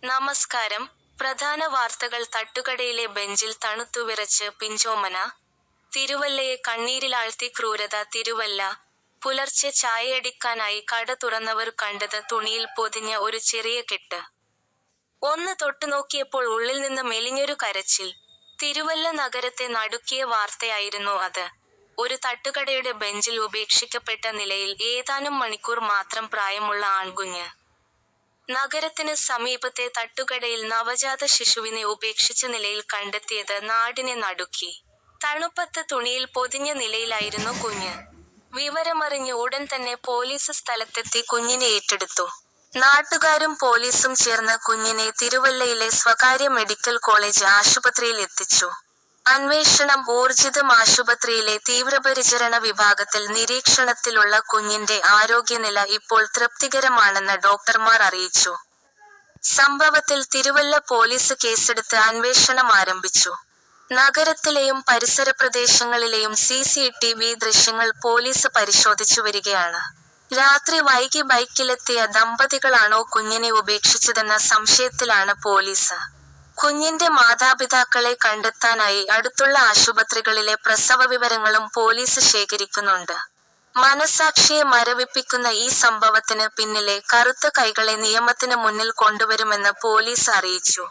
നമസ്കാരം. പ്രധാന വാർത്തകൾ. തട്ടുകടയിലെ ബെഞ്ചിൽ തണുത്തുവിറച്ച് പിഞ്ചോമന. തിരുവല്ലയെ കണ്ണീരിലാഴ്ത്തി ക്രൂരത. തിരുവല്ല. പുലർച്ചെ ചായയടിക്കാനായി കട തുറന്നവർ കണ്ടത് തുണിയിൽ പൊതിഞ്ഞ ഒരു ചെറിയ കെട്ട്. ഒന്ന് തൊട്ടുനോക്കിയപ്പോൾ ഉള്ളിൽ നിന്ന് മെലിഞ്ഞൊരു കരച്ചിൽ. തിരുവല്ല നഗരത്തെ നടുക്കിയ വാർത്തയായിരുന്നു അത്. ഒരു തട്ടുകടയുടെ ബെഞ്ചിൽ ഉപേക്ഷിക്കപ്പെട്ട നിലയിൽ ഏതാനും മണിക്കൂർ മാത്രം പ്രായമുള്ള ആൺകുഞ്ഞ്. നഗരത്തിന് സമീപത്തെ തട്ടുകടയിൽ നവജാത ശിശുവിനെ ഉപേക്ഷിച്ച നിലയിൽ കണ്ടെത്തിയത് നാടിനെ നടുക്കി. തണുപ്പത്ത് തുണിയിൽ പൊതിഞ്ഞ നിലയിലായിരുന്നു കുഞ്ഞ്. വിവരമറിഞ്ഞ് ഉടൻ തന്നെ പോലീസ് സ്ഥലത്തെത്തി കുഞ്ഞിനെ ഏറ്റെടുത്തു. നാട്ടുകാരും പോലീസും ചേർന്ന് കുഞ്ഞിനെ തിരുവല്ലയിലെ സ്വകാര്യ മെഡിക്കൽ കോളേജ് ആശുപത്രിയിൽ എത്തിച്ചു. അന്വേഷണം ഊർജിതം. ആശുപത്രിയിലെ തീവ്രപരിചരണ വിഭാഗത്തിൽ നിരീക്ഷണത്തിലുള്ള കുഞ്ഞിന്റെ ആരോഗ്യനില ഇപ്പോൾ തൃപ്തികരമാണെന്ന് ഡോക്ടർമാർ അറിയിച്ചു. സംഭവത്തിൽ തിരുവല്ല പോലീസ് കേസെടുത്ത് അന്വേഷണം ആരംഭിച്ചു. നഗരത്തിലെയും പരിസര പ്രദേശങ്ങളിലെയും CCTV ദൃശ്യങ്ങൾ പോലീസ് പരിശോധിച്ചു വരികയാണ്. രാത്രി വൈകി ബൈക്കിലെത്തിയ ദമ്പതികളാണോ കുഞ്ഞിനെ ഉപേക്ഷിച്ചതെന്ന സംശയത്തിലാണ് പോലീസ്. കുഞ്ഞിന്റെ മാതാപിതാക്കളെ കണ്ടെത്താനായി അടുത്തുള്ള ആശുപത്രികളിലെ പ്രസവ വിവരങ്ങളും പോലീസ് ശേഖരിക്കുന്നുണ്ട്. മനസാക്ഷിയെ മരവിപ്പിക്കുന്ന ഈ സംഭവത്തിന് പിന്നിലെ കറുത്ത കൈകളെ നിയമത്തിന് മുന്നിൽ കൊണ്ടുവരുമെന്ന് പോലീസ് അറിയിച്ചു.